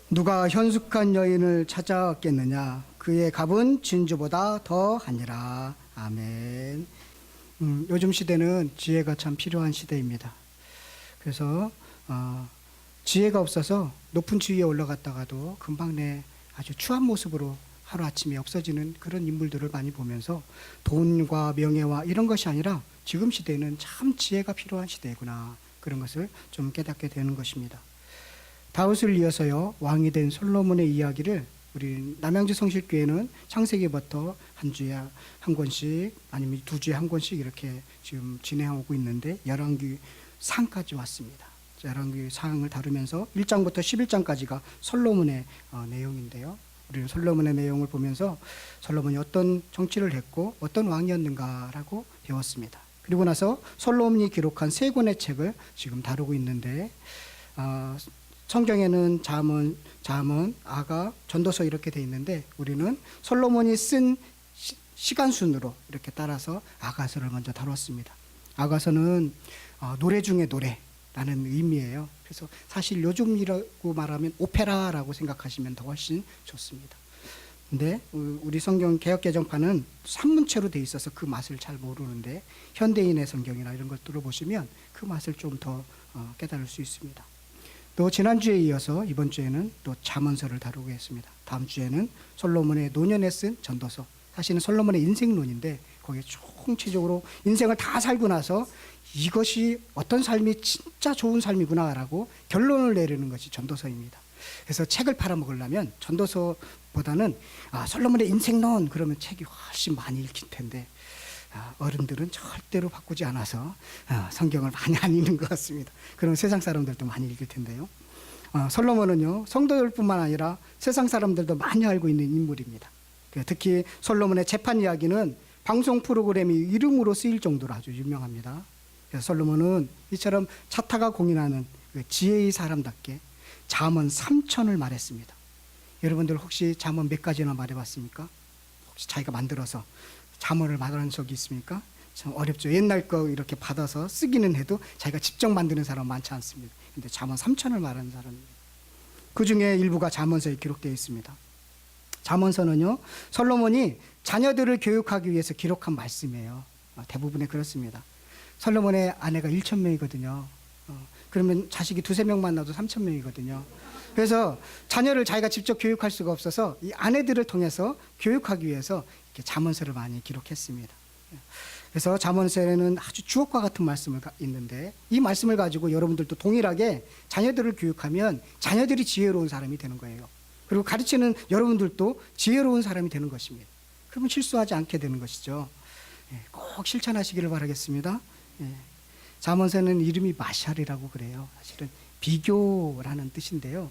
누가 현숙한 여인을 찾아왔겠느냐? 그의 값은 진주보다 더하니라. 아멘. 요즘 시대는 지혜가 참 필요한 시대입니다. 그래서 지혜가 없어서 높은 지위에 올라갔다가도 금방 내 아주 추한 모습으로 하루아침에 없어지는 그런 인물들을 많이 보면서 돈과 명예와 이런 것이 아니라 지금 시대에는 참 지혜가 필요한 시대구나, 그런 것을 좀 깨닫게 되는 것입니다. 다윗을 이어서요, 왕이 된 솔로몬의 이야기를 우리 남양주 성실교회는 창세기부터 한 주에 한 권씩 아니면 두 주에 한 권씩 이렇게 지금 진행하고 있는데 열왕기 상까지 왔습니다. 열왕기 상을 다루면서 1장부터 11장까지가 솔로몬의 내용인데요. 우리는 솔로몬의 내용을 보면서 솔로몬이 어떤 정치를 했고 어떤 왕이었는가라고 배웠습니다. 그리고 나서 솔로몬이 기록한 세 권의 책을 지금 다루고 있는데 성경에는 잠언, 아가, 전도서 이렇게 돼 있는데 우리는 솔로몬이 쓴 시간 순으로 이렇게 따라서 아가서를 먼저 다뤘습니다. 아가서는 노래 중에 노래라는 의미예요. 그래서 사실 요즘이라고 말하면 오페라라고 생각하시면 더 훨씬 좋습니다. 근데 우리 성경 개역개정판은 산문체로 돼 있어서 그 맛을 잘 모르는데 현대인의 성경이나 이런 것들을 보시면 그 맛을 좀 더 깨달을 수 있습니다. 또 지난주에 이어서 이번 주에는 또 잠언서를 다루고 했습니다. 다음 주에는 솔로몬의 노년에 쓴 전도서, 사실은 솔로몬의 인생론인데 거기에 총체적으로 인생을 다 살고 나서 이것이 어떤 삶이 진짜 좋은 삶이구나라고 결론을 내리는 것이 전도서입니다. 그래서 책을 팔아먹으려면 전도서보다는 솔로몬의 인생론 그러면 책이 훨씬 많이 읽힐 텐데 어른들은 절대로 바꾸지 않아서 성경을 많이 안 읽는 것 같습니다. 그럼 세상 사람들도 많이 읽을 텐데요. 솔로몬은요, 성도들뿐만 아니라 세상 사람들도 많이 알고 있는 인물입니다. 특히 솔로몬의 재판 이야기는 방송 프로그램이 이름으로 쓰일 정도로 아주 유명합니다. 그래서 솔로몬은 이처럼 차타가 공인하는 지혜의 사람답게 잠언 3천을 말했습니다. 여러분들 혹시 잠언 몇 가지나 말해봤습니까? 혹시 자기가 만들어서 잠언을 말하는 적이 있습니까? 참 어렵죠. 옛날 거 이렇게 받아서 쓰기는 해도 자기가 직접 만드는 사람 많지 않습니다. 근데 잠언 3천을 말하는 사람입니다. 그 중에 일부가 잠언서에 기록되어 있습니다. 잠언서는요, 솔로몬이 자녀들을 교육하기 위해서 기록한 말씀이에요. 대부분에 그렇습니다. 솔로몬의 아내가 1,000명이거든요. 그러면 자식이 두세 명만 나도 3,000명이거든요. 그래서 자녀를 자기가 직접 교육할 수가 없어서 이 아내들을 통해서 교육하기 위해서 이렇게 잠언서를 많이 기록했습니다. 그래서 잠언서에는 아주 주옥과 같은 말씀이 있는데 이 말씀을 가지고 여러분들도 동일하게 자녀들을 교육하면 자녀들이 지혜로운 사람이 되는 거예요. 그리고 가르치는 여러분들도 지혜로운 사람이 되는 것입니다. 그러면 실수하지 않게 되는 것이죠. 꼭 실천하시기를 바라겠습니다. 잠언서는 이름이 마샬이라고 그래요. 사실은 비교라는 뜻인데요.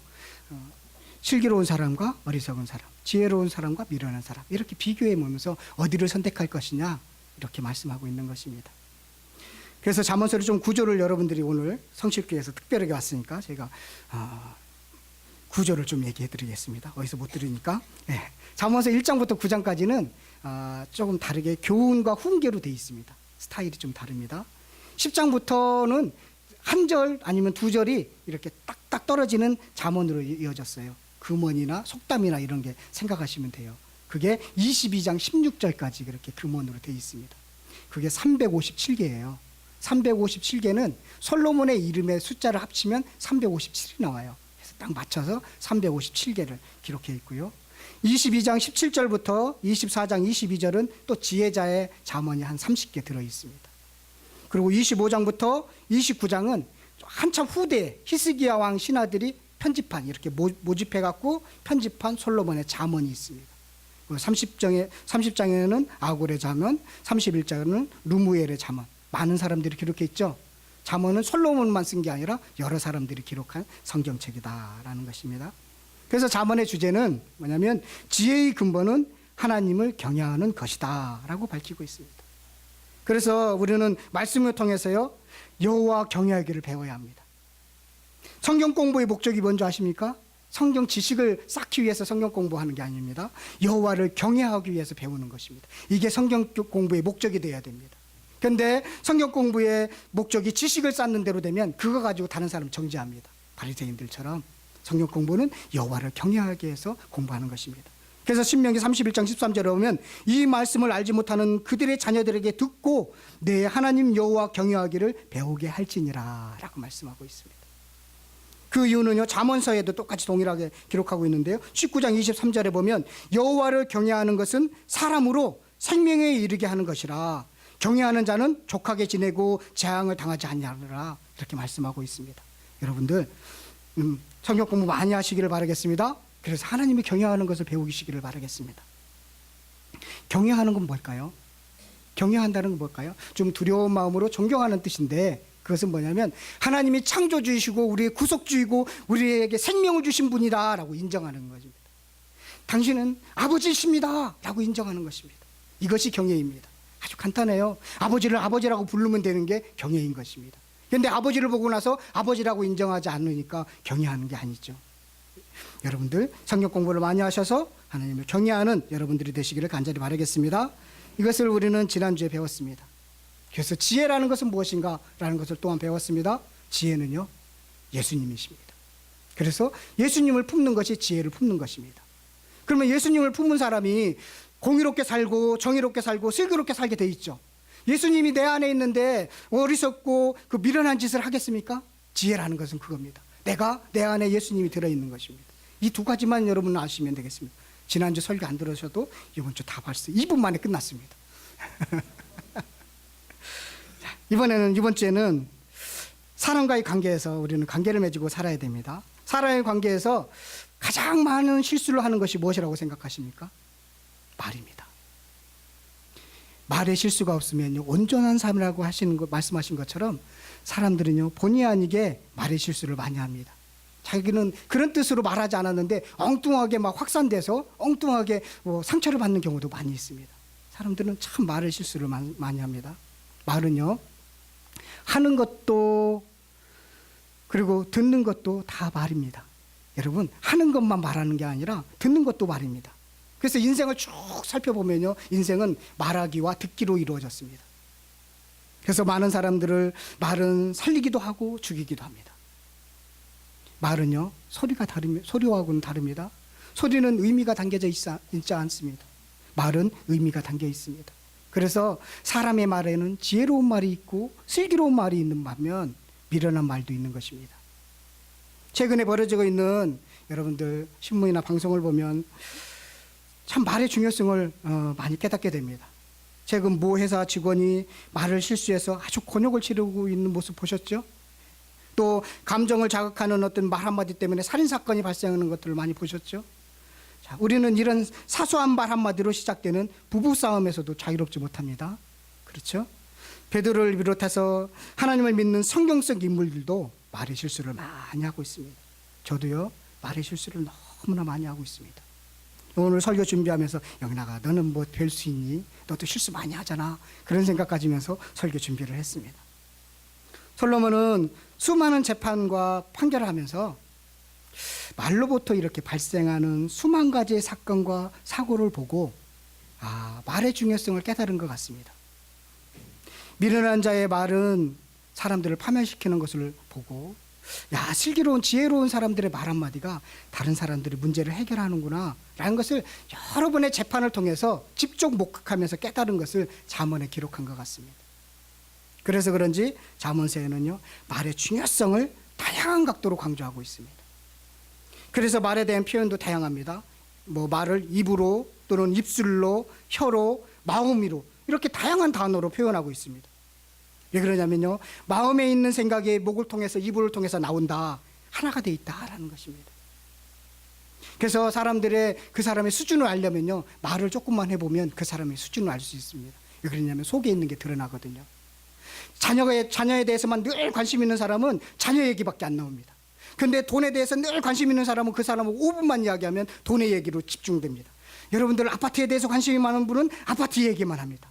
슬기로운 사람과 어리석은 사람, 지혜로운 사람과 미련한 사람, 이렇게 비교해 보면서 어디를 선택할 것이냐 이렇게 말씀하고 있는 것입니다. 그래서 잠언서를 좀 구조를 여러분들이 오늘 성실교회에서 특별하게 왔으니까 제가 구조를 좀 얘기해 드리겠습니다. 어디서 못 들으니까. 잠언서 1장부터 9장까지는 조금 다르게 교훈과 훈계로 되어 있습니다. 스타일이 좀 다릅니다. 10장부터는 한 절 아니면 두 절이 이렇게 딱딱 떨어지는 잠언으로 이어졌어요. 금언이나 속담이나 이런 게 생각하시면 돼요. 그게 22장 16절까지 그렇게 금언으로 되어 있습니다. 그게 357개예요. 357개는 솔로몬의 이름의 숫자를 합치면 357이 나와요. 그래서 딱 맞춰서 357개를 기록해 있고요. 22장 17절부터 24장 22절은 또 지혜자의 잠언이 한 30개 들어 있습니다. 그리고 25장부터 29장은 한참 후대에 히스기야 왕 신하들이 편집한, 이렇게 모집해 갖고 편집한 솔로몬의 잠언이 있습니다. 30장에는 아골의 잠언, 31장에는 르무엘의 잠언, 많은 사람들이 기록해 있죠. 잠언은 솔로몬만 쓴 게 아니라 여러 사람들이 기록한 성경책이다라는 것입니다. 그래서 잠언의 주제는 뭐냐면 지혜의 근본은 하나님을 경외하는 것이다 라고 밝히고 있습니다. 그래서 우리는 말씀을 통해서요, 여호와 경외하기를 배워야 합니다. 성경 공부의 목적이 뭔지 아십니까? 성경 지식을 쌓기 위해서 성경 공부하는 게 아닙니다. 여호와를 경외하기 위해서 배우는 것입니다. 이게 성경 공부의 목적이 되어야 됩니다. 그런데 성경 공부의 목적이 지식을 쌓는 대로 되면 그거 가지고 다른 사람 정죄합니다. 바리새인들처럼. 성경 공부는 여호와를 경외하기 위해서 공부하는 것입니다. 그래서 신명기 31장 13절에 보면 이 말씀을 알지 못하는 그들의 자녀들에게 듣고 내 하나님 여호와 경외하기를 배우게 할지니라 라고 말씀하고 있습니다. 그 이유는요, 잠언서에도 똑같이 동일하게 기록하고 있는데요, 19장 23절에 보면 여호와를 경외하는 것은 사람으로 생명에 이르게 하는 것이라 경외하는 자는 족하게 지내고 재앙을 당하지 않냐라 이렇게 말씀하고 있습니다. 여러분들 성경 공부 많이 하시기를 바라겠습니다. 그래서 하나님이 경외하는 것을 배우시기를 바라겠습니다. 경외하는 건 뭘까요? 경외한다는 건 뭘까요? 좀 두려운 마음으로 존경하는 뜻인데, 그것은 뭐냐면 하나님이 창조주이시고 우리의 구속주이고 우리에게 생명을 주신 분이다 라고 인정하는 것입니다. 당신은 아버지이십니다 라고 인정하는 것입니다. 이것이 경외입니다. 아주 간단해요. 아버지를 아버지라고 부르면 되는 게 경외인 것입니다. 그런데 아버지를 보고 나서 아버지라고 인정하지 않으니까 경외하는 게 아니죠. 여러분들 성경 공부를 많이 하셔서 하나님을 경외하는 여러분들이 되시기를 간절히 바라겠습니다. 이것을 우리는 지난주에 배웠습니다. 그래서 지혜라는 것은 무엇인가 라는 것을 또한 배웠습니다. 지혜는요, 예수님이십니다. 그래서 예수님을 품는 것이 지혜를 품는 것입니다. 그러면 예수님을 품은 사람이 공의롭게 살고 정의롭게 살고 슬기롭게 살게 돼 있죠. 예수님이 내 안에 있는데 어리석고 그 미련한 짓을 하겠습니까? 지혜라는 것은 그겁니다. 내가 내 안에 예수님이 들어있는 것입니다. 이 두 가지만 여러분은 아시면 되겠습니다. 지난주 설교 안 들으셔도 이번 주 다 봤어요. 2분 만에 끝났습니다. 이번 주에는 사람과의 관계에서 우리는 관계를 맺고 살아야 됩니다. 사람의 관계에서 가장 많은 실수를 하는 것이 무엇이라고 생각하십니까? 말입니다. 말에 실수가 없으면요, 온전한 삶이라고 말씀하신 것처럼 사람들은요, 본의 아니게 말의 실수를 많이 합니다. 자기는 그런 뜻으로 말하지 않았는데 엉뚱하게 막 확산돼서 엉뚱하게 상처를 받는 경우도 많이 있습니다. 사람들은 참 말의 실수를 많이 합니다. 말은요, 하는 것도 그리고 듣는 것도 다 말입니다. 여러분, 하는 것만 말하는 게 아니라 듣는 것도 말입니다. 그래서 인생을 쭉 살펴보면요, 인생은 말하기와 듣기로 이루어졌습니다. 그래서 많은 사람들을 말은 살리기도 하고 죽이기도 합니다. 말은요, 소리와는 다릅니다. 소리는 의미가 담겨져 있지 않습니다. 말은 의미가 담겨 있습니다. 그래서 사람의 말에는 지혜로운 말이 있고 슬기로운 말이 있는 반면 미련한 말도 있는 것입니다. 최근에 벌어지고 있는 여러분들 신문이나 방송을 보면 참 말의 중요성을 많이 깨닫게 됩니다. 최근 모 회사 직원이 말을 실수해서 아주 곤욕을 치르고 있는 모습 보셨죠? 또 감정을 자극하는 어떤 말 한마디 때문에 살인사건이 발생하는 것들을 많이 보셨죠? 자, 우리는 이런 사소한 말 한마디로 시작되는 부부싸움에서도 자유롭지 못합니다. 그렇죠? 베드로를 비롯해서 하나님을 믿는 성경적 인물들도 말의 실수를 많이 하고 있습니다. 저도요, 말의 실수를 너무나 많이 하고 있습니다. 오늘 설교 준비하면서 영락아, 너는 뭐 될 수 있니? 너도 실수 많이 하잖아. 그런 생각 가지면서 설교 준비를 했습니다. 솔로몬은 수많은 재판과 판결을 하면서 말로부터 이렇게 발생하는 수만 가지의 사건과 사고를 보고 말의 중요성을 깨달은 것 같습니다. 미련한 자의 말은 사람들을 파멸시키는 것을 보고, 슬기로운 지혜로운 사람들의 말 한마디가 다른 사람들의 문제를 해결하는구나 라는 것을 여러 번의 재판을 통해서 직접 목격하면서 깨달은 것을 잠언에 기록한 것 같습니다. 그래서 그런지 잠언서에는요, 말의 중요성을 다양한 각도로 강조하고 있습니다. 그래서 말에 대한 표현도 다양합니다. 말을 입으로 또는 입술로, 혀로, 마음으로 이렇게 다양한 단어로 표현하고 있습니다. 왜 그러냐면요, 마음에 있는 생각이 목을 통해서 이불을 통해서 나온다, 하나가 돼 있다라는 것입니다. 그래서 그 사람의 수준을 알려면요, 말을 조금만 해보면 그 사람의 수준을 알 수 있습니다. 왜 그러냐면 속에 있는 게 드러나거든요. 자녀에 대해서만 늘 관심 있는 사람은 자녀 얘기밖에 안 나옵니다. 그런데 돈에 대해서 늘 관심 있는 사람은 그 사람은 5분만 이야기하면 돈의 얘기로 집중됩니다. 여러분들 아파트에 대해서 관심이 많은 분은 아파트 얘기만 합니다.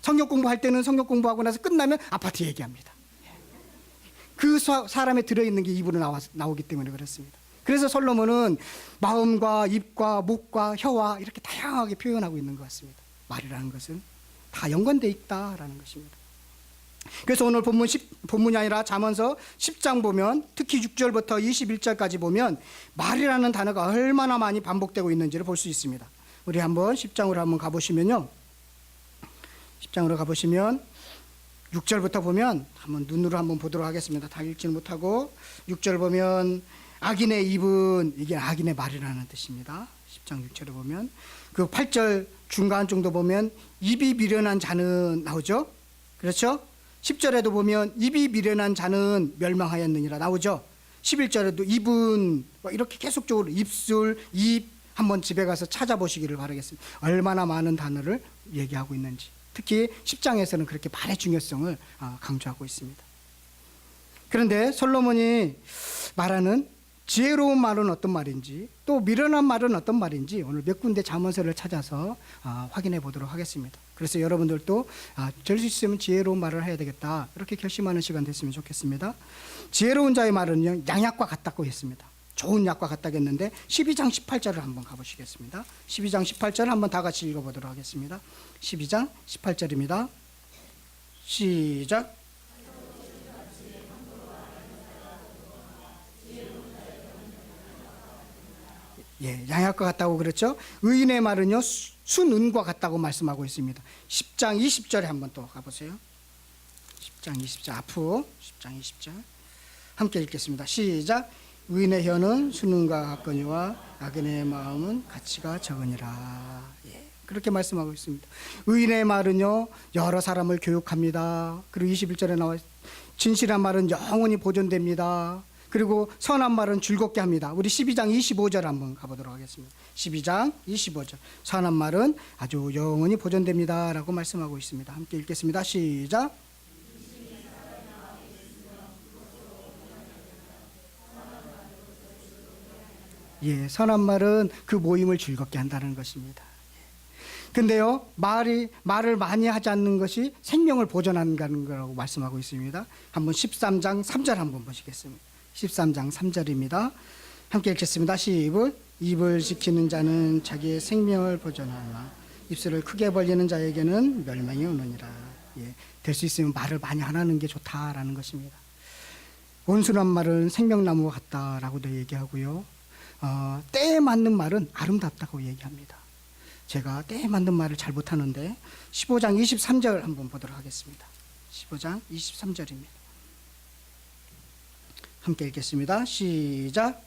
성경 공부할 때는 성경 공부하고 나서 끝나면 아파트 얘기합니다. 그 사람에 들어있는 게 입으로 나오기 때문에 그렇습니다. 그래서 솔로몬은 마음과 입과 목과 혀와 이렇게 다양하게 표현하고 있는 것 같습니다. 말이라는 것은 다 연관되어 있다라는 것입니다. 그래서 오늘 본문이 아니라 잠언서 10장 보면 특히 6절부터 21절까지 보면 말이라는 단어가 얼마나 많이 반복되고 있는지를 볼 수 있습니다. 우리 한번 10장으로 한번 가보시면요. 10장으로 가보시면 6절부터 보면 한번 눈으로 한번 보도록 하겠습니다. 다 읽지는 못하고 6절 보면 악인의 입은, 이게 악인의 말이라는 뜻입니다. 10장 6절에 보면 그 8절 중간 정도 보면 입이 미련한 자는 나오죠. 그렇죠? 10절에도 보면 입이 미련한 자는 멸망하였느니라 나오죠. 11절에도 입은 이렇게 계속적으로 입술, 입 한번 집에 가서 찾아보시기를 바라겠습니다. 얼마나 많은 단어를 얘기하고 있는지. 특히 10장에서는 그렇게 말의 중요성을 강조하고 있습니다. 그런데 솔로몬이 말하는 지혜로운 말은 어떤 말인지, 또 미련한 말은 어떤 말인지 오늘 몇 군데 잠언서를 찾아서 확인해 보도록 하겠습니다. 그래서 여러분들도 될 수 있으면 지혜로운 말을 해야 되겠다, 이렇게 결심하는 시간 됐으면 좋겠습니다. 지혜로운 자의 말은요, 양약과 같다고 했습니다. 좋은 약과 같다고 했는데 12장 18절을 한번 가보시겠습니다. 12장 18절 한번 다 같이 읽어보도록 하겠습니다. 12장 18절입니다. 시작. 예, 양약과 같다고 그랬죠. 의인의 말은요, 순은과 같다고 말씀하고 있습니다. 10장 20절에 한번 또 가보세요. 10장 20절 앞으로 10장 20절 함께 읽겠습니다. 시작. 의인의 혀는 순은과 같거니와 악인의 마음은 가치가 적으니라. 예, 그렇게 말씀하고 있습니다. 의인의 말은요, 여러 사람을 교육합니다. 그리고 21절에 나와 진실한 말은 영원히 보존됩니다. 그리고 선한 말은 즐겁게 합니다. 우리 12장 25절 한번 가보도록 하겠습니다. 12장 25절. 선한 말은 아주 영원히 보존됩니다 라고 말씀하고 있습니다. 함께 읽겠습니다. 시작. 예, 선한 말은 그 모임을 즐겁게 한다는 것입니다. 근데요, 말을 많이 하지 않는 것이 생명을 보존한다는 거라고 말씀하고 있습니다. 한번 13장 3절 한번 보시겠습니다. 13장 3절입니다. 함께 읽겠습니다. 입을 지키는 자는 자기의 생명을 보존하나 입술을 크게 벌리는 자에게는 멸망이 오느니라. 예, 될 수 있으면 말을 많이 안 하는 게 좋다라는 것입니다. 온순한 말은 생명나무와 같다라고도 얘기하고요. 때에 맞는 말은 아름답다고 얘기합니다. 제가 때에 맞는 말을 잘 못하는데 15장 23절 한번 보도록 하겠습니다. 15장 23절입니다. 함께 읽겠습니다. 시작.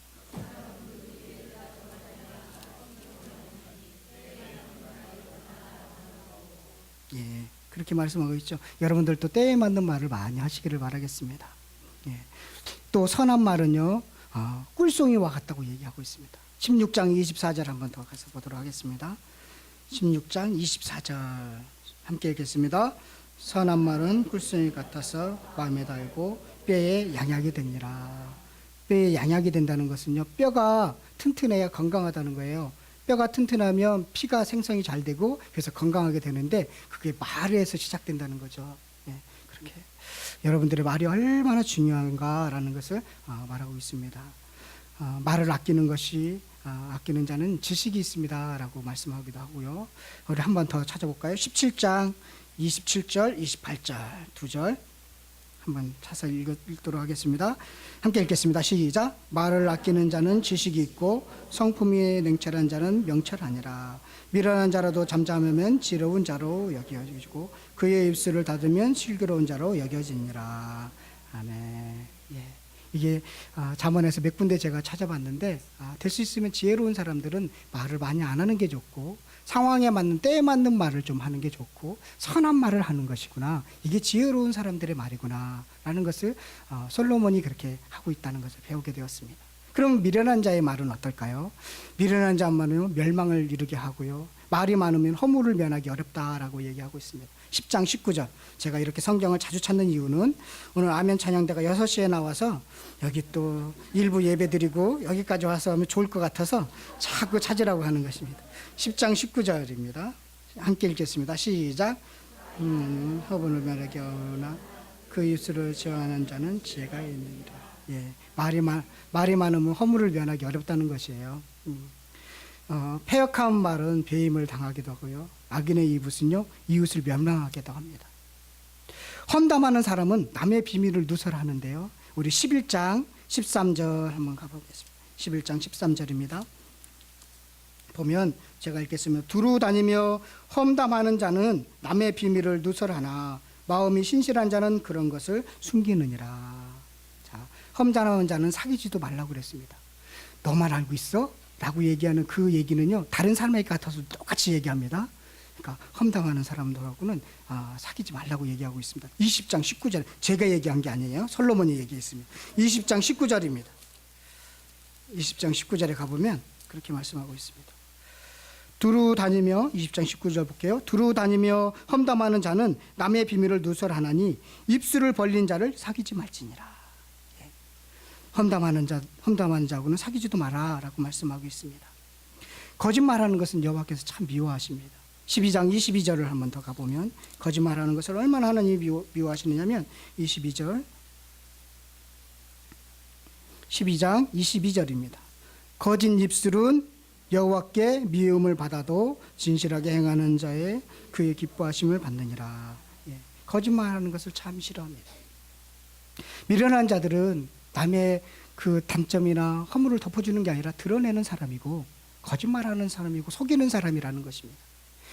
예, 그렇게 말씀하고 있죠. 여러분들도 때에 맞는 말을 많이 하시기를 바라겠습니다. 예, 또 선한 말은요, 꿀송이와 같다고 얘기하고 있습니다. 16장 24절 한번 더 가서 보도록 하겠습니다. 16장 24절 함께 읽겠습니다. 선한 말은 꿀송이 같아서 마음에 달고 뼈에 양약이 되니라. 뼈에 양약이 된다는 것은요, 뼈가 튼튼해야 건강하다는 거예요. 뼈가 튼튼하면 피가 생성이 잘 되고 그래서 건강하게 되는데 그게 말에서 시작된다는 거죠. 예, 그렇게 여러분들의 말이 얼마나 중요한가라는 것을 말하고 있습니다. 말을 아끼는 것이 아끼는 자는 지식이 있습니다라고 말씀하기도 하고요. 우리 한 번 더 찾아볼까요? 17장 27절, 28절 두 절 한번 찾아서 읽도록 하겠습니다. 함께 읽겠습니다. 시작. 말을 아끼는 자는 지식이 있고 성품이 냉철한 자는 명철하니라. 미련한 자라도 잠잠하면 지혜로운 자로 여겨지고 그의 입술을 닫으면 슬기로운 자로 여겨지니라. 아멘. 예. 이게 잠언에서 몇 군데 제가 찾아봤는데 될 수 있으면 지혜로운 사람들은 말을 많이 안 하는 게 좋고 상황에 맞는 때에 맞는 말을 좀 하는 게 좋고 선한 말을 하는 것이구나. 이게 지혜로운 사람들의 말이구나 라는 것을 솔로몬이 그렇게 하고 있다는 것을 배우게 되었습니다. 그럼 미련한 자의 말은 어떨까요? 미련한 자의 말은 멸망을 이루게 하고요. 말이 많으면 허물을 면하기 어렵다라고 얘기하고 있습니다. 10장 19절. 제가 이렇게 성경을 자주 찾는 이유는 오늘 아멘 찬양대가 6시에 나와서 여기 또 일부 예배 드리고 여기까지 와서 하면 좋을 것 같아서 자꾸 찾으라고 하는 것입니다. 10장 19절입니다. 함께 읽겠습니다. 시작. 허물을 면하기 어려우나 그 입술을 제어하는 자는 지혜가 있느니라. 예, 말이 많으면 허물을 면하기 어렵다는 것이에요. 패역한 말은 배임을 당하기도 하고요. 악인의 이웃은요, 이웃을 멸망하기도 합니다. 험담하는 사람은 남의 비밀을 누설하는데요. 우리 11장 13절 한번 가보겠습니다. 11장 13절입니다. 보면 제가 읽겠습니다. 두루 다니며 험담하는 자는 남의 비밀을 누설하나 마음이 신실한 자는 그런 것을 숨기느니라. 자, 험담하는 자는 사귀지도 말라고 그랬습니다. 너만 알고 있어? 라고 얘기하는 그 얘기는요, 다른 사람에게 같아서 똑같이 얘기합니다. 그러니까 험담하는 사람들하고는 사귀지 말라고 얘기하고 있습니다. 20장 19절, 제가 얘기한 게 아니에요. 솔로몬이 얘기했습니다. 20장 19절입니다. 20장 19절에 가보면 그렇게 말씀하고 있습니다. 두루 다니며, 20장 19절 볼게요. 두루 다니며 험담하는 자는 남의 비밀을 누설하나니 입술을 벌린 자를 사귀지 말지니라. 예. 험담하는 자하고는 사귀지도 마라라고 말씀하고 있습니다. 거짓말하는 것은 여호와께서 참 미워하십니다. 12장 22절을 한번 더 가보면 거짓말하는 것을 얼마나 하나님이 미워하시느냐면 12장 22절입니다. 거짓 입술은 여호와께 미움을 받아도 진실하게 행하는 자의 그의 기뻐하심을 받느니라. 예, 거짓말하는 것을 참 싫어합니다. 미련한 자들은 남의 그 단점이나 허물을 덮어주는 게 아니라 드러내는 사람이고 거짓말하는 사람이고 속이는 사람이라는 것입니다.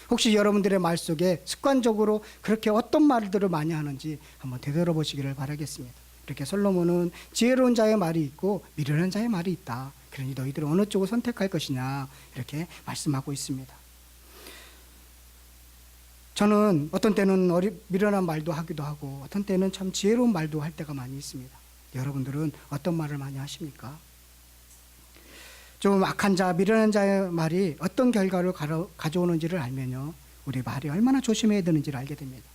혹시 여러분들의 말 속에 습관적으로 그렇게 어떤 말들을 많이 하는지 한번 되돌아보시기를 바라겠습니다. 이렇게 솔로몬은 지혜로운 자의 말이 있고 미련한 자의 말이 있다. 그러니 너희들은 어느 쪽을 선택할 것이냐 이렇게 말씀하고 있습니다. 저는 어떤 때는 미련한 말도 하기도 하고 어떤 때는 참 지혜로운 말도 할 때가 많이 있습니다. 여러분들은 어떤 말을 많이 하십니까? 좀 악한 자, 미련한 자의 말이 어떤 결과를 가져오는지를 알면요, 우리 말이 얼마나 조심해야 되는지를 알게 됩니다.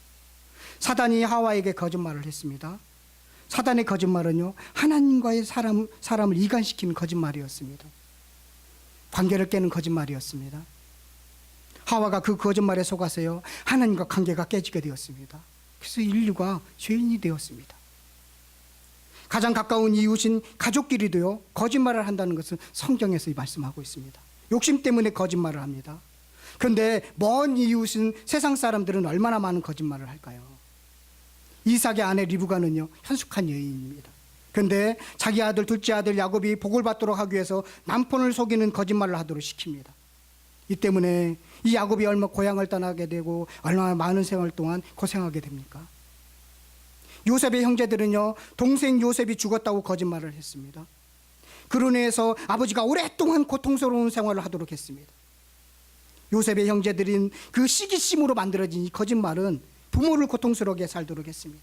사단이 하와에게 거짓말을 했습니다. 사단의 거짓말은요, 하나님과의 사람을 이간시키는 거짓말이었습니다. 관계를 깨는 거짓말이었습니다. 하와가 그 거짓말에 속아서요, 하나님과 관계가 깨지게 되었습니다. 그래서 인류가 죄인이 되었습니다. 가장 가까운 이웃인 가족끼리도요, 거짓말을 한다는 것은 성경에서 말씀하고 있습니다. 욕심 때문에 거짓말을 합니다. 그런데 먼 이웃인 세상 사람들은 얼마나 많은 거짓말을 할까요? 이삭의 아내 리브가는요, 현숙한 여인입니다. 그런데 자기 아들, 둘째 아들 야곱이 복을 받도록 하기 위해서 남편을 속이는 거짓말을 하도록 시킵니다. 이 때문에 이 야곱이 얼마 고향을 떠나게 되고 얼마나 많은 생활 동안 고생하게 됩니까? 요셉의 형제들은요, 동생 요셉이 죽었다고 거짓말을 했습니다. 그로 인해서 아버지가 오랫동안 고통스러운 생활을 하도록 했습니다. 요셉의 형제들인 그 시기심으로 만들어진 이 거짓말은 부모를 고통스럽게 살도록 했습니다.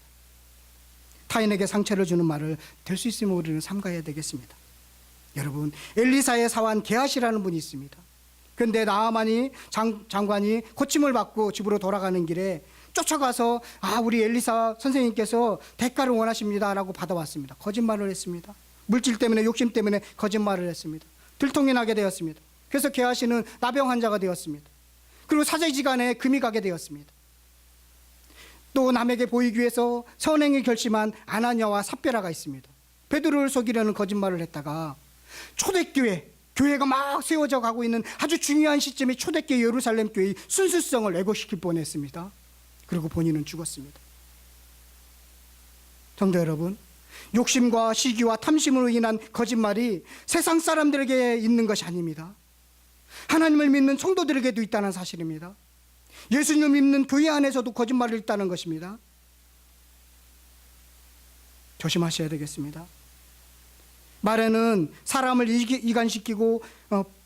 타인에게 상처를 주는 말을 될 수 있으면 우리는 삼가야 되겠습니다. 여러분, 엘리사의 사환 게하시라는 분이 있습니다. 그런데 나아만이 장관이 고침을 받고 집으로 돌아가는 길에 쫓아가서 우리 엘리사 선생님께서 대가를 원하십니다 라고 받아왔습니다. 거짓말을 했습니다. 물질 때문에, 욕심 때문에 거짓말을 했습니다. 들통이 나게 되었습니다. 그래서 게하시는 나병 환자가 되었습니다. 그리고 사제지간에 금이 가게 되었습니다. 또 남에게 보이기 위해서 선행을 결심한 아나니아와 삽비라가 있습니다. 베드로를 속이려는 거짓말을 했다가 교회가 막 세워져 가고 있는 아주 중요한 시점에 초대교회 예루살렘 교회의 순수성을 왜곡시킬 뻔했습니다. 그리고 본인은 죽었습니다. 성도 여러분, 욕심과 시기와 탐심으로 인한 거짓말이 세상 사람들에게 있는 것이 아닙니다. 하나님을 믿는 성도들에게도 있다는 사실입니다. 예수님을 믿는 교회 안에서도 거짓말이 있다는 것입니다. 조심하셔야 되겠습니다. 말에는 사람을 이간시키고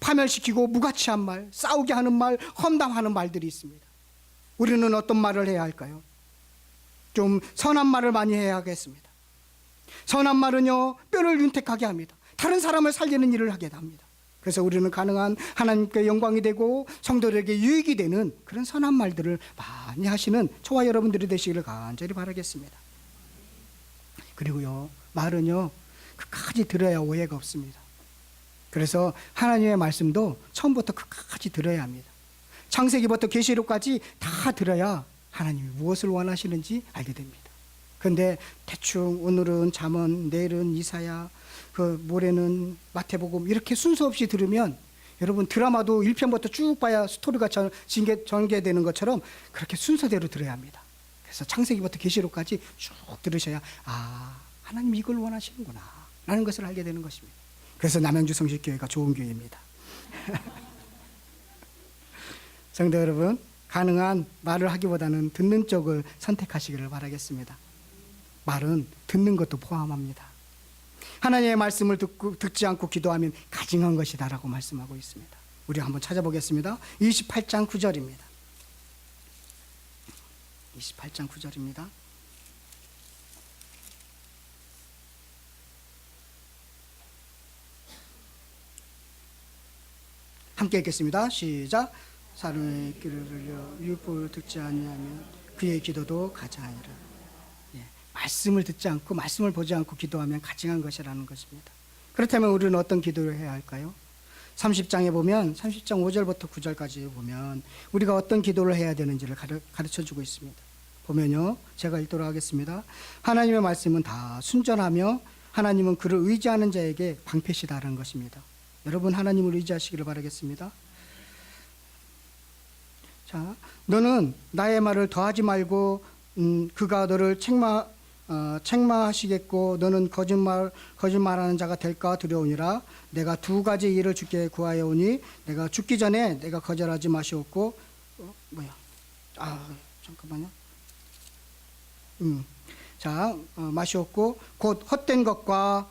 파멸시키고 무가치한 말, 싸우게 하는 말, 험담하는 말들이 있습니다. 우리는 어떤 말을 해야 할까요? 좀 선한 말을 많이 해야 하겠습니다. 선한 말은요, 뼈를 윤택하게 합니다. 다른 사람을 살리는 일을 하게 합니다. 그래서 우리는 가능한 하나님께 영광이 되고 성도들에게 유익이 되는 그런 선한 말들을 많이 하시는 저와 여러분들이 되시기를 간절히 바라겠습니다. 그리고요, 말은요, 끝까지 들어야 오해가 없습니다. 그래서 하나님의 말씀도 처음부터 끝까지 들어야 합니다. 창세기부터 계시록까지 다 들어야 하나님이 무엇을 원하시는지 알게 됩니다. 그런데 대충 오늘은 잠언, 내일은 이사야, 모레는 마태복음 이렇게 순서 없이 들으면 여러분 드라마도 1편부터 쭉 봐야 스토리가 전개되는 것처럼 그렇게 순서대로 들어야 합니다. 그래서 창세기부터 계시록까지 쭉 들으셔야 하나님 이걸 원하시는구나 라는 것을 알게 되는 것입니다. 그래서 남양주 성실교회가 좋은 교회입니다. 성도 여러분, 가능한 말을 하기보다는 듣는 쪽을 선택하시기를 바라겠습니다. 말은 듣는 것도 포함합니다. 하나님의 말씀을 듣지 않고 기도하면 가증한 것이다 라고 말씀하고 있습니다. 우리 한번 찾아보겠습니다. 28장 9절입니다. 28장 9절입니다. 함께 읽겠습니다. 시작. 사람의 길을 흘려 율법을 듣지 아니하면 그의 기도도 가증하니라. 말씀을 듣지 않고 말씀을 보지 않고 기도하면 가증한 것이라는 것입니다. 그렇다면 우리는 어떤 기도를 해야 할까요? 30장에 보면 30장 5절부터 9절까지 보면 우리가 어떤 기도를 해야 되는지를 가르쳐주고 있습니다. 보면요, 제가 읽도록 하겠습니다. 하나님의 말씀은 다 순전하며 하나님은 그를 의지하는 자에게 방패시다라는 것입니다. 여러분, 하나님을 의지하시기를 바라겠습니다. 자, 너는 나의 말을 더하지 말고 그가 너를 책망하시겠고 너는 거짓말하는 자가 될까 두려우니라. 내가 두 가지 일을 주께 구하여 오니 내가 죽기 전에 내가 거절하지 마시옵고 잠깐만요. 마시옵고 곧 헛된 것과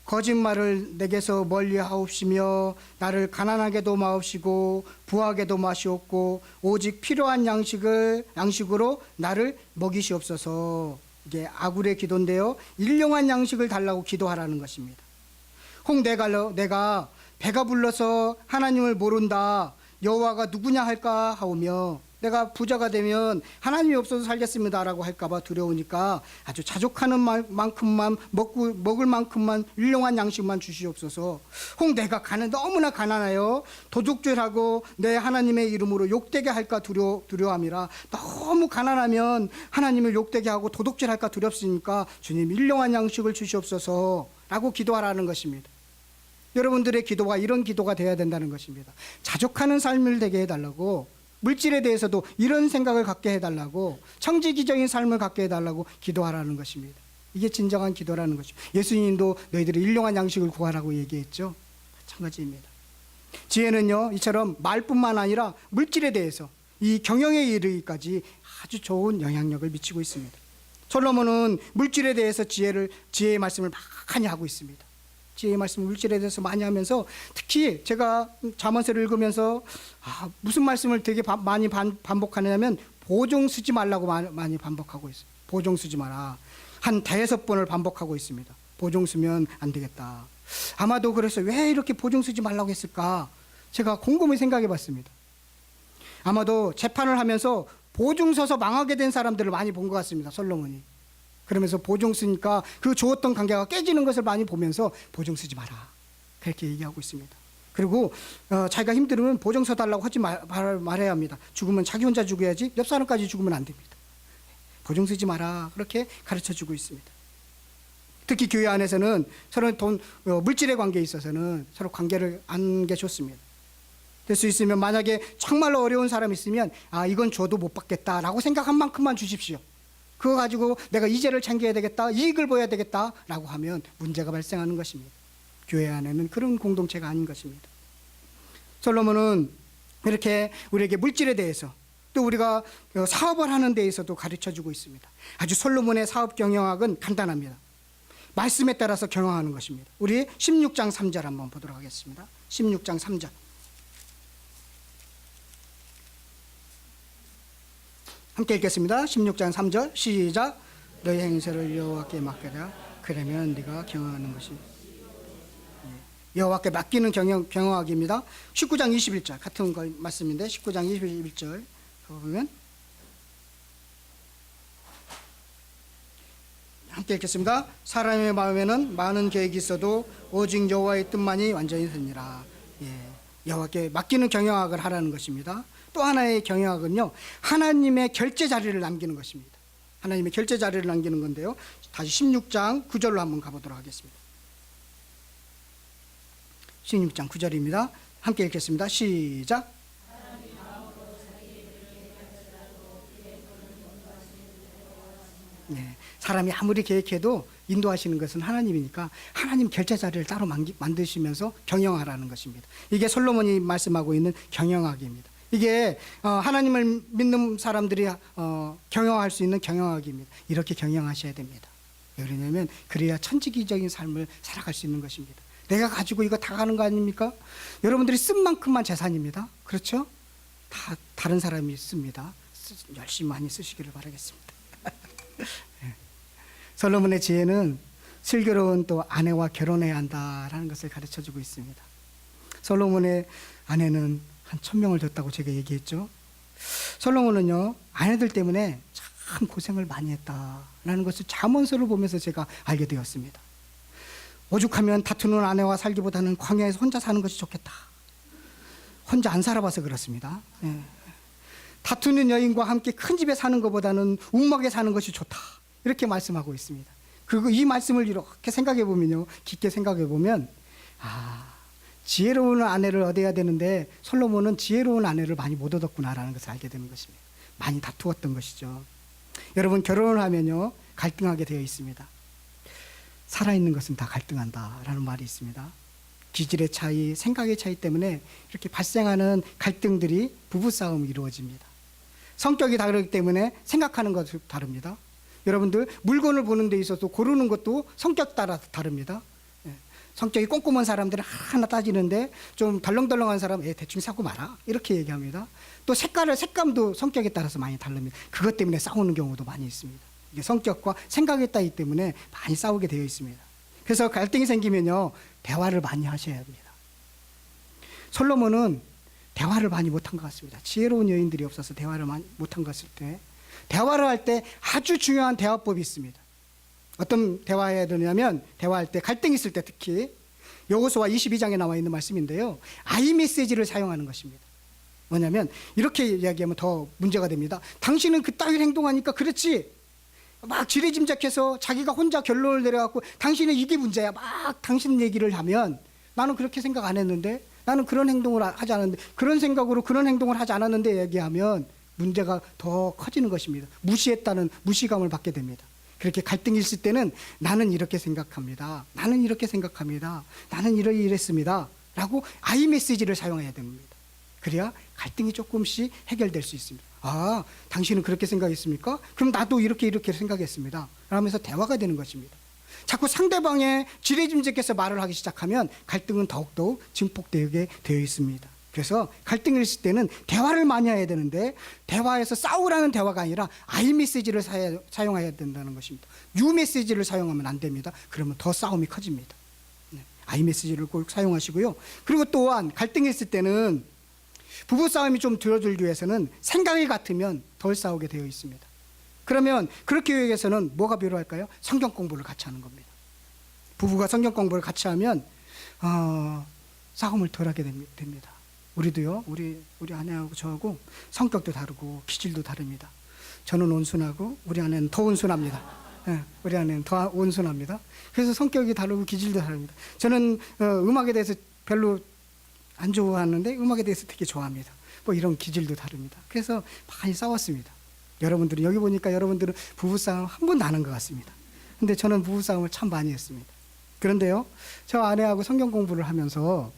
거짓말을 내게서 멀리 하옵시며 나를 가난하게도 마옵시고 부하게도 마시옵고 오직 필요한 양식으로 나를 먹이시옵소서. 이게 아굴의 기도인데요, 일용한 양식을 달라고 기도하라는 것입니다. 혹 내가 배가 불러서 하나님을 모른다, 여호와가 누구냐 할까 하오며 내가 부자가 되면 하나님이 없어서 살겠습니다라고 할까봐 두려우니까 아주 자족하는 만큼만 먹을 만큼만 일용한 양식만 주시옵소서. 혹 내가 너무나 가난하여 도둑질하고 내 하나님의 이름으로 욕되게 할까 두려움이라. 너무 가난하면 하나님을 욕되게 하고 도둑질할까 두렵으니까 주님 일용한 양식을 주시옵소서라고 기도하라는 것입니다. 여러분들의 기도가 이런 기도가 되어야 된다는 것입니다. 자족하는 삶을 되게 해달라고, 물질에 대해서도 이런 생각을 갖게 해달라고, 청지기적인 삶을 갖게 해달라고 기도하라는 것입니다. 이게 진정한 기도라는 것이죠. 예수님도 너희들이 일용한 양식을 구하라고 얘기했죠. 마찬가지입니다. 지혜는요, 이처럼 말뿐만 아니라 물질에 대해서 이 경영에 이르기까지 아주 좋은 영향력을 미치고 있습니다. 솔로몬은 물질에 대해서 지혜의 말씀을 많이 하고 있습니다. 지혜의 말씀, 물질에 대해서 많이 하면서 특히 제가 잠언서를 읽으면서 무슨 말씀을 되게 많이 반복하냐면 보종 쓰지 말라고 많이 반복하고 있어요. 보종 쓰지 마라. 한 5번을 반복하고 있습니다. 보종 쓰면 안 되겠다. 아마도 그래서 왜 이렇게 보종 쓰지 말라고 했을까 제가 곰곰이 생각해 봤습니다. 아마도 재판을 하면서 보종 서서 망하게 된 사람들을 많이 본 것 같습니다. 솔로몬이. 그러면서 보종 쓰니까 그 좋았던 관계가 깨지는 것을 많이 보면서 보종 쓰지 마라, 그렇게 얘기하고 있습니다. 그리고 자기가 힘들으면 보종 써달라고 하지 말아야 합니다. 죽으면 자기 혼자 죽어야지 옆 사람까지 죽으면 안 됩니다. 보종 쓰지 마라, 그렇게 가르쳐주고 있습니다. 특히 교회 안에서는 서로 물질의 관계에 있어서는 서로 관계를 안 게 좋습니다. 될 수 있으면 만약에 정말로 어려운 사람이 있으면 이건 줘도 못 받겠다라고 생각한 만큼만 주십시오. 그거 가지고 내가 이제를 챙겨야 되겠다, 이익을 보여야 되겠다라고 하면 문제가 발생하는 것입니다. 교회 안에는 그런 공동체가 아닌 것입니다. 솔로몬은 이렇게 우리에게 물질에 대해서 또 우리가 사업을 하는 데 있어도 가르쳐주고 있습니다. 아주 솔로몬의 사업 경영학은 간단합니다. 말씀에 따라서 경영하는 것입니다. 우리 16장 3절 한번 보도록 하겠습니다. 16장 3절. 함께 읽겠습니다. 16장 3절 시작. 너희 행세를 여호와께 맡겨라. 그러면 네가 경영하는 것이. 여호와께 맡기는 경영학입니다. 19장 21절 같은 거 말씀인데 19장 21절 보면 함께 읽겠습니다. 사람의 마음에는 많은 계획이 있어도 오직 여호와의 뜻만이 완전히 되니라. 여호와께 맡기는 경영학을 하라는 것입니다. 또 하나의 경영학은요, 하나님의 결제 자리를 남기는 것입니다. 하나님의 결제 자리를 남기는 건데요, 다시 16장 9절로 한번 가보도록 하겠습니다. 16장 9절입니다. 함께 읽겠습니다. 시작. 예, 사람이 아무리 계획해도 인도하시는 것은 하나님이니까 하나님 결제 자리를 따로 만드시면서 경영하라는 것입니다. 이게 솔로몬이 말씀하고 있는 경영학입니다. 이게 하나님을 믿는 사람들이 경영할 수 있는 경영학입니다. 이렇게 경영하셔야 됩니다. 왜 그러냐면 그래야 천지기적인 삶을 살아갈 수 있는 것입니다. 내가 가지고 이거 다 가는 거 아닙니까? 여러분들이 쓴 만큼만 재산입니다. 그렇죠? 다 다른 사람이 씁니다. 열심히 많이 쓰시기를 바라겠습니다. 솔로몬의 지혜는 슬기로운 또 아내와 결혼해야 한다라는 것을 가르쳐주고 있습니다. 솔로몬의 아내는 한 1000명을 뒀다고 제가 얘기했죠. 솔로몬은요, 아내들 때문에 참 고생을 많이 했다라는 것을 잠언서를 보면서 제가 알게 되었습니다. 오죽하면 다투는 아내와 살기보다는 광야에서 혼자 사는 것이 좋겠다. 혼자 안 살아봐서 그렇습니다. 예. 다투는 여인과 함께 큰 집에 사는 것보다는 웅막에 사는 것이 좋다. 이렇게 말씀하고 있습니다. 그리고 이 말씀을 이렇게 생각해 보면요, 깊게 생각해 보면, 지혜로운 아내를 얻어야 되는데 솔로몬은 지혜로운 아내를 많이 못 얻었구나라는 것을 알게 되는 것입니다. 많이 다투었던 것이죠. 여러분, 결혼을 하면요, 갈등하게 되어 있습니다. 살아있는 것은 다 갈등한다라는 말이 있습니다. 기질의 차이, 생각의 차이 때문에 이렇게 발생하는 갈등들이 부부싸움이 이루어집니다. 성격이 다르기 때문에 생각하는 것도 다릅니다. 여러분들, 물건을 보는 데 있어서 고르는 것도 성격 따라 다릅니다. 성격이 꼼꼼한 사람들은 하나 따지는데 좀 덜렁덜렁한 사람 대충 사고 마라 이렇게 얘기합니다. 또 색감도 성격에 따라서 많이 다릅니다. 그것 때문에 싸우는 경우도 많이 있습니다. 이게 성격과 생각에 따르기 때문에 많이 싸우게 되어 있습니다. 그래서 갈등이 생기면요, 대화를 많이 하셔야 합니다. 솔로몬은 대화를 많이 못한 것 같습니다. 지혜로운 여인들이 없어서 대화를 많이 못한 것 같을 때, 대화를 할 때 아주 중요한 대화법이 있습니다. 어떤 대화해야 되냐면, 대화할 때 갈등이 있을 때 특히 여호수아 22장에 나와 있는 말씀인데요, I 메시지를 사용하는 것입니다. 뭐냐면 이렇게 이야기하면 더 문제가 됩니다. 당신은 그따위 행동하니까 그렇지, 막 지레짐작해서 자기가 혼자 결론을 내려갖고 당신은 이게 문제야 막 당신 얘기를 하면, 나는 그렇게 생각 안 했는데, 나는 그런 행동을 하지 않았는데, 그런 생각으로 그런 행동을 하지 않았는데 얘기하면 문제가 더 커지는 것입니다. 무시했다는 무시감을 받게 됩니다. 그렇게 갈등이 있을 때는 나는 이렇게 생각합니다, 나는 이렇게 생각합니다, 나는 이랬습니다 라고 I 메시지를 사용해야 됩니다. 그래야 갈등이 조금씩 해결될 수 있습니다. 당신은 그렇게 생각했습니까? 그럼 나도 이렇게 생각했습니다 라면서 대화가 되는 것입니다. 자꾸 상대방의 지레짐작해서 말을 하기 시작하면 갈등은 더욱더욱 증폭되게 되어 있습니다. 그래서 갈등이 있을 때는 대화를 많이 해야 되는데, 대화에서 싸우라는 대화가 아니라 I 메시지를 사용해야 된다는 것입니다. U 메시지를 사용하면 안 됩니다. 그러면 더 싸움이 커집니다. I 메시지를 꼭 사용하시고요. 그리고 또한 갈등이 있을 때는 부부싸움이 좀 줄어들기 위해서는 생각이 같으면 덜 싸우게 되어 있습니다. 그러면 그렇게 하기 위해서는 뭐가 필요할까요? 성경 공부를 같이 하는 겁니다. 부부가 성경 공부를 같이 하면 싸움을 덜 하게 됩니다. 우리도요, 우리 아내하고 저하고 성격도 다르고 기질도 다릅니다. 저는 온순하고 우리 아내는 더 온순합니다. 우리 아내는 더 온순합니다. 그래서 성격이 다르고 기질도 다릅니다. 저는 음악에 대해서 별로 안 좋아하는데 음악에 대해서 되게 좋아합니다. 뭐 이런 기질도 다릅니다. 그래서 많이 싸웠습니다. 여러분들은 여기 보니까 여러분들은 부부싸움 한 번도 안 한 것 같습니다. 근데 저는 부부싸움을 참 많이 했습니다. 그런데요, 저 아내하고 성경 공부를 하면서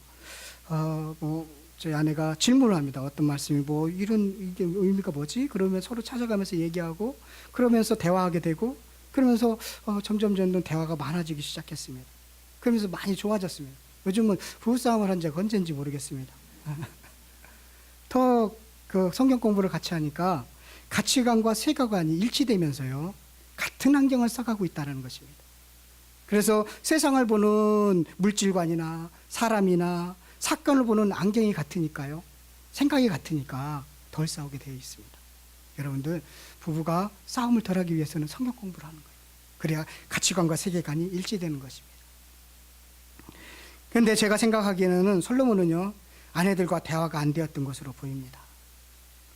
저희 아내가 질문을 합니다. 어떤 말씀이 이게 의미가 뭐지? 그러면 서로 찾아가면서 얘기하고, 그러면서 대화하게 되고, 그러면서 점점 대화가 많아지기 시작했습니다. 그러면서 많이 좋아졌습니다. 요즘은 부부싸움을 한 지가 언제인지 모르겠습니다. 더 그 성경 공부를 같이 하니까 가치관과 세계관이 일치되면서요, 같은 환경을 써가고 있다는 것입니다. 그래서 세상을 보는 물질관이나 사람이나 사건을 보는 안경이 같으니까요, 생각이 같으니까 덜 싸우게 되어 있습니다. 여러분들, 부부가 싸움을 덜하기 위해서는 성경 공부를 하는 거예요. 그래야 가치관과 세계관이 일치되는 것입니다. 그런데 제가 생각하기에는 솔로몬은요, 아내들과 대화가 안 되었던 것으로 보입니다.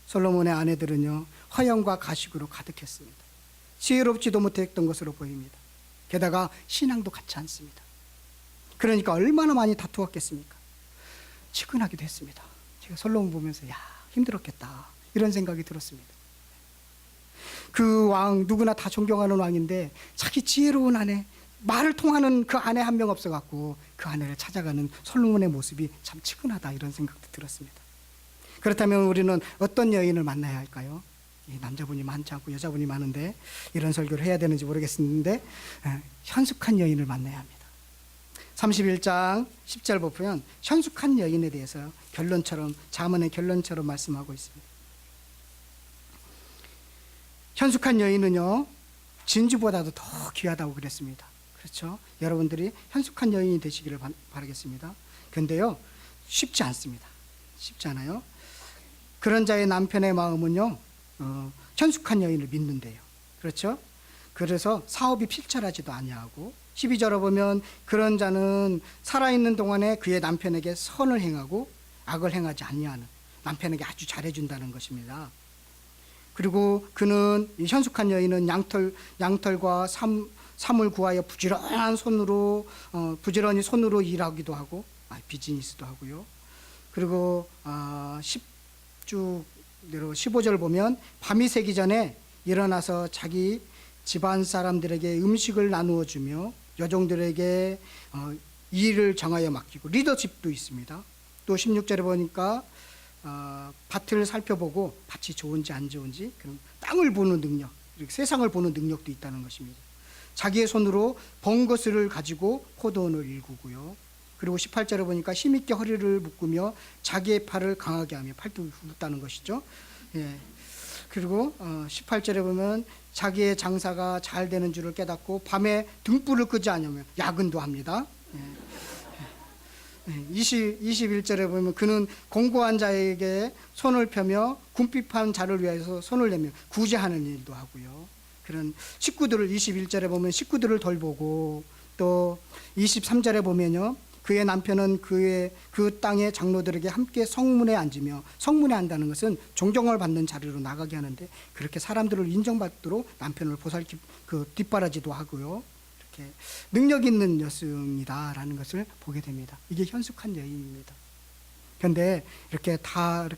솔로몬의 아내들은요, 허영과 가식으로 가득했습니다. 지혜롭지도 못했던 것으로 보입니다. 게다가 신앙도 같지 않습니다. 그러니까 얼마나 많이 다투었겠습니까? 측은하기도 했습니다. 제가 솔로몬 보면서 힘들었겠다 이런 생각이 들었습니다. 그 왕 누구나 다 존경하는 왕인데 자기 지혜로운 아내, 말을 통하는 그 아내 한 명 없어갖고 그 아내를 찾아가는 솔로몬의 모습이 참 측은하다, 이런 생각도 들었습니다. 그렇다면 우리는 어떤 여인을 만나야 할까요? 남자분이 많지 않고 여자분이 많은데 이런 설교를 해야 되는지 모르겠는데 현숙한 여인을 만나야 합니다. 31장 10절 보면 현숙한 여인에 대해서 결론처럼, 잠언의 결론처럼 말씀하고 있습니다. 현숙한 여인은요, 진주보다도 더 귀하다고 그랬습니다. 그렇죠? 여러분들이 현숙한 여인이 되시기를 바라겠습니다. 그런데요, 쉽지 않습니다. 쉽지 않아요. 그런 자의 남편의 마음은요, 현숙한 여인을 믿는데요. 그렇죠? 그래서 사업이 필철하지도 아니하고, 12절에 보면 그런 자는 살아있는 동안에 그의 남편에게 선을 행하고 악을 행하지 아니하는, 남편에게 아주 잘해준다는 것입니다. 그리고 그는, 이 현숙한 여인은 양털과 삼을 구하여 부지런히 손으로 일하기도 하고, 비즈니스도 하고요. 그리고 15절 보면 밤이 새기 전에 일어나서 자기 집안 사람들에게 음식을 나누어 주며 여종들에게 일을 정하여 맡기고, 리더십도 있습니다. 또 16절에 보니까 밭을 살펴보고 밭이 좋은지 안 좋은지, 그런 땅을 보는 능력, 세상을 보는 능력도 있다는 것입니다. 자기의 손으로 번 것을 가지고 포도원을 일구고요. 그리고 18절에 보니까 힘있게 허리를 묶으며 자기의 팔을 강하게 하며, 팔도 묶다는 것이죠. 예. 그리고 18절에 보면 자기의 장사가 잘 되는 줄을 깨닫고 밤에 등불을 끄지 않으며 야근도 합니다. 예. 21절에 보면 그는 공고한 자에게 손을 펴며 궁핍한 자를 위해서 손을 내며 구제하는 일도 하고요. 그런 식구들을, 21절에 보면 식구들을 돌보고, 또 23절에 보면요, 그의 남편은 그 땅의 장로들에게 함께 성문에 앉으며, 성문에 앉다는 것은 존경을 받는 자리로 나가게 하는데, 그렇게 사람들을 인정받도록 남편을 뒷바라지도 하고요. 이렇게 능력 있는 여성이다라는 것을 보게 됩니다. 이게 현숙한 여인입니다. 그런데 이렇게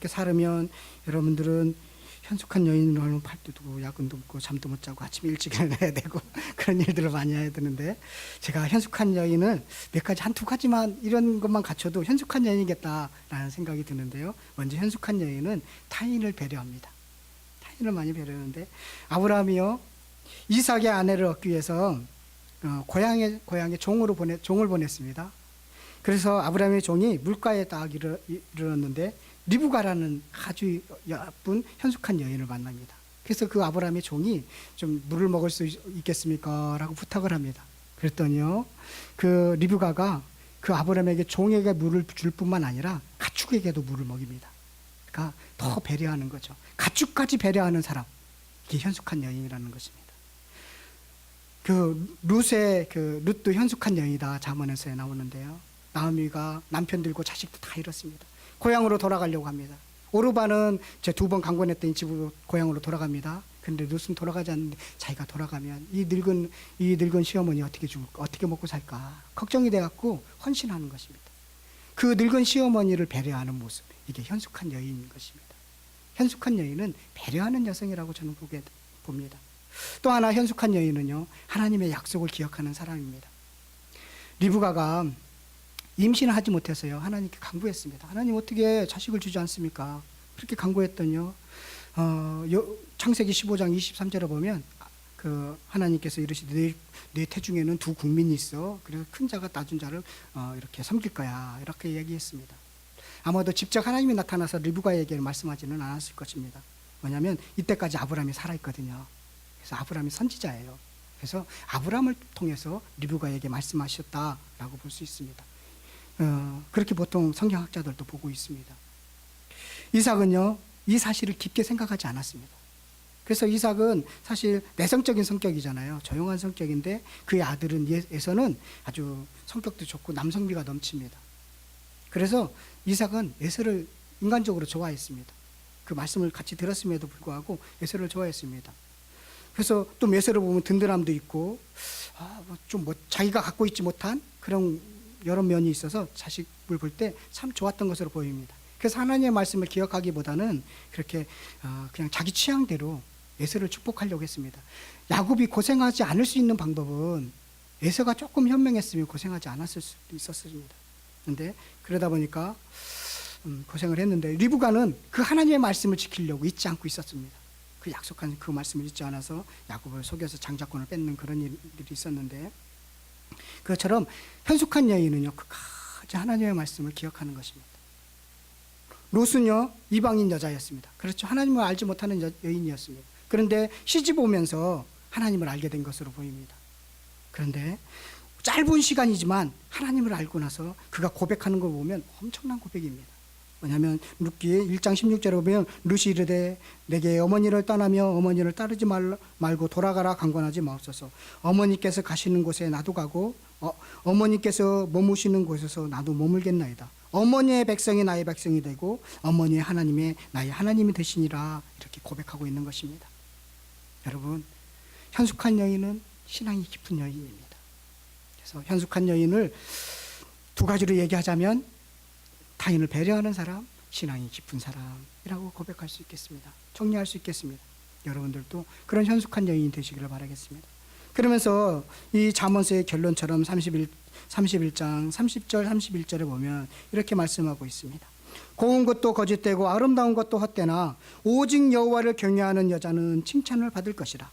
살으면 여러분들은 현숙한 여인으로는 팔도 두고 야근도 없고 잠도 못 자고 아침 일찍 일어나야 되고 그런 일들을 많이 해야 되는데, 제가 현숙한 여인을 몇 가지, 한두 가지만, 이런 것만 갖춰도 현숙한 여인이겠다라는 생각이 드는데요. 먼저 현숙한 여인은 타인을 배려합니다. 타인을 많이 배려하는데, 아브라함이요, 이삭의 아내를 얻기 위해서 고향에 종을 보냈습니다. 그래서 아브라함의 종이 물가에 딱 이르렀는데 리브가라는 아주 예쁜 현숙한 여인을 만납니다. 그래서 그 아브라함의 종이 좀 물을 먹을 수 있겠습니까? 라고 부탁을 합니다. 그랬더니요, 그 리브가가 그 아브라함에게, 종에게 물을 줄 뿐만 아니라 가축에게도 물을 먹입니다. 그러니까 더 배려하는 거죠. 가축까지 배려하는 사람, 이게 현숙한 여인이라는 것입니다. 룻도 현숙한 여인이다, 잠언에서 나오는데요. 나오미가 남편들과 자식도 다 잃었습니다. 고향으로 돌아가려고 합니다. 오르바는 제 2번 강권했던 집으로, 고향으로 돌아갑니다. 근데 룻은 돌아가지 않는데, 자기가 돌아가면 이 늙은 시어머니 어떻게 먹고 살까 걱정이 돼갖고 헌신하는 것입니다. 그 늙은 시어머니를 배려하는 모습, 이게 현숙한 여인인 것입니다. 현숙한 여인은 배려하는 여성이라고 저는 봅니다. 또 하나 현숙한 여인은요, 하나님의 약속을 기억하는 사람입니다. 리브가가 임신을 하지 못해서요, 하나님께 간구했습니다. 하나님, 어떻게 자식을 주지 않습니까? 그렇게 간구했더니요, 창세기 15장 23절에 보면 하나님께서 이르시되 내 태중에는 두 국민이 있어. 그래서 큰 자가 낮은 자를 이렇게 섬길 거야, 이렇게 얘기했습니다. 아마도 직접 하나님이 나타나서 리브가에게 말씀하지는 않았을 것입니다. 뭐냐면 이때까지 아브라함이 살아있거든요. 그래서 아브라함이 선지자예요. 그래서 아브라함을 통해서 리브가에게 말씀하셨다라고 볼 수 있습니다. 그렇게 보통 성경학자들도 보고 있습니다. 이삭은요, 이 사실을 깊게 생각하지 않았습니다. 그래서 이삭은 사실 내성적인 성격이잖아요. 조용한 성격인데, 그의 아들은 에서는 아주 성격도 좋고 남성미가 넘칩니다. 그래서 이삭은 에서를 인간적으로 좋아했습니다. 그 말씀을 같이 들었음에도 불구하고 에서를 좋아했습니다. 그래서 또 에서를 보면 든든함도 있고, 자기가 갖고 있지 못한 그런 여러 면이 있어서 자식을 볼 때 참 좋았던 것으로 보입니다. 그래서 하나님의 말씀을 기억하기보다는 그렇게 그냥 자기 취향대로 에서를 축복하려고 했습니다. 야곱이 고생하지 않을 수 있는 방법은 에서가 조금 현명했으면 고생하지 않았을 수도 있었습니다. 그런데 그러다 보니까 고생을 했는데 리브가는 그 하나님의 말씀을 지키려고 잊지 않고 있었습니다. 그 약속한 그 말씀을 잊지 않아서 야곱을 속여서 장자권을 뺏는 그런 일들이 있었는데, 그것처럼 현숙한 여인은요 끝까지 하나님의 말씀을 기억하는 것입니다. 롯은요 이방인 여자였습니다. 그렇죠. 하나님을 알지 못하는 여인이었습니다. 그런데 시집 오면서 하나님을 알게 된 것으로 보입니다. 그런데 짧은 시간이지만 하나님을 알고 나서 그가 고백하는 걸 보면 엄청난 고백입니다. 뭐냐면 룻기 1장 16절에 보면 룻이 이르되 내게 어머니를 떠나며 어머니를 따르지 말고 돌아가라 강권하지 마옵소서. 어머니께서 가시는 곳에 나도 가고 어머니께서 머무시는 곳에서 나도 머물겠나이다. 어머니의 백성이 나의 백성이 되고 어머니의 하나님의 나의 하나님이 되시니라. 이렇게 고백하고 있는 것입니다. 여러분, 현숙한 여인은 신앙이 깊은 여인입니다. 그래서 현숙한 여인을 두 가지로 얘기하자면 타인을 배려하는 사람, 신앙이 깊은 사람이라고 고백할 수 있겠습니다. 정리할 수 있겠습니다. 여러분들도 그런 현숙한 여인이 되시기를 바라겠습니다. 그러면서 이 잠언서의 결론처럼 31장 30절 31절에 보면 이렇게 말씀하고 있습니다. 고운 것도 거짓되고 아름다운 것도 헛되나 오직 여호와를 경외하는 여자는 칭찬을 받을 것이라.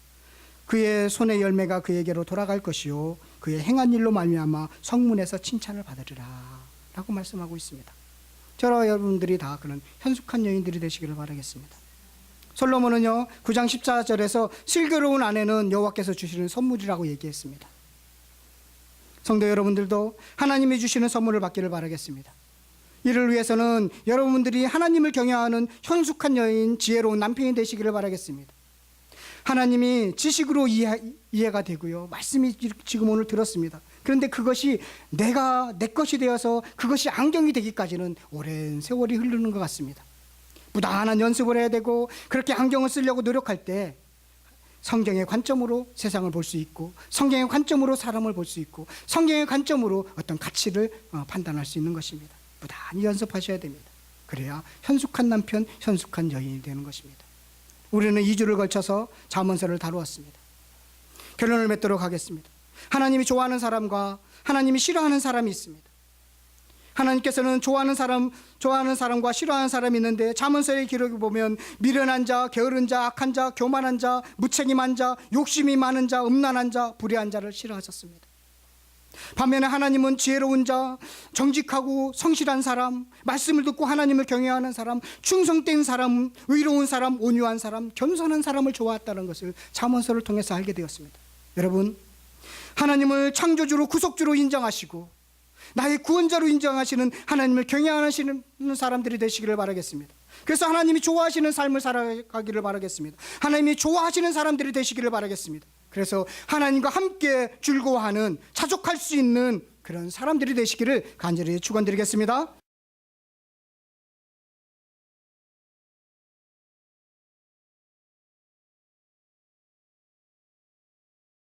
그의 손의 열매가 그에게로 돌아갈 것이요 그의 행한 일로 말미암아 성문에서 칭찬을 받으리라 라고 말씀하고 있습니다. 저와 여러분들이 다 그런 현숙한 여인들이 되시기를 바라겠습니다. 솔로몬은요 9장 14절에서 슬기로운 아내는 여호와께서 주시는 선물이라고 얘기했습니다. 성도 여러분들도 하나님이 주시는 선물을 받기를 바라겠습니다. 이를 위해서는 여러분들이 하나님을 경외하는 현숙한 여인, 지혜로운 남편이 되시기를 바라겠습니다. 하나님이 지식으로 이해가 되고요. 말씀이 지금 오늘 들었습니다. 그런데 그것이 내 것이 되어서 그것이 안경이 되기까지는 오랜 세월이 흐르는 것 같습니다. 무단한 연습을 해야 되고 그렇게 안경을 쓰려고 노력할 때 성경의 관점으로 세상을 볼 수 있고 성경의 관점으로 사람을 볼 수 있고 성경의 관점으로 어떤 가치를 판단할 수 있는 것입니다. 무단히 연습하셔야 됩니다. 그래야 현숙한 남편, 현숙한 여인이 되는 것입니다. 우리는 2주를 걸쳐서 잠언서를 다루었습니다. 결론을 맺도록 하겠습니다. 하나님이 좋아하는 사람과 하나님이 싫어하는 사람이 있습니다. 하나님께서는 좋아하는 사람과 싫어하는 사람이 있는데 잠언서의 기록을 보면 미련한 자, 게으른 자, 악한 자, 교만한 자, 무책임한 자, 욕심이 많은 자, 음란한 자, 불의한 자를 싫어하셨습니다. 반면에 하나님은 지혜로운 자, 정직하고 성실한 사람, 말씀을 듣고 하나님을 경외하는 사람, 충성된 사람, 의로운 사람, 온유한 사람, 겸손한 사람을 좋아했다는 것을 잠언서를 통해서 알게 되었습니다. 여러분, 하나님을 창조주로 구속주로 인정하시고 나의 구원자로 인정하시는 하나님을 경외하시는 사람들이 되시기를 바라겠습니다. 그래서 하나님이 좋아하시는 삶을 살아가기를 바라겠습니다. 하나님이 좋아하시는 사람들이 되시기를 바라겠습니다. 그래서 하나님과 함께 즐거워하는, 자족할 수 있는 그런 사람들이 되시기를 간절히 축원드리겠습니다.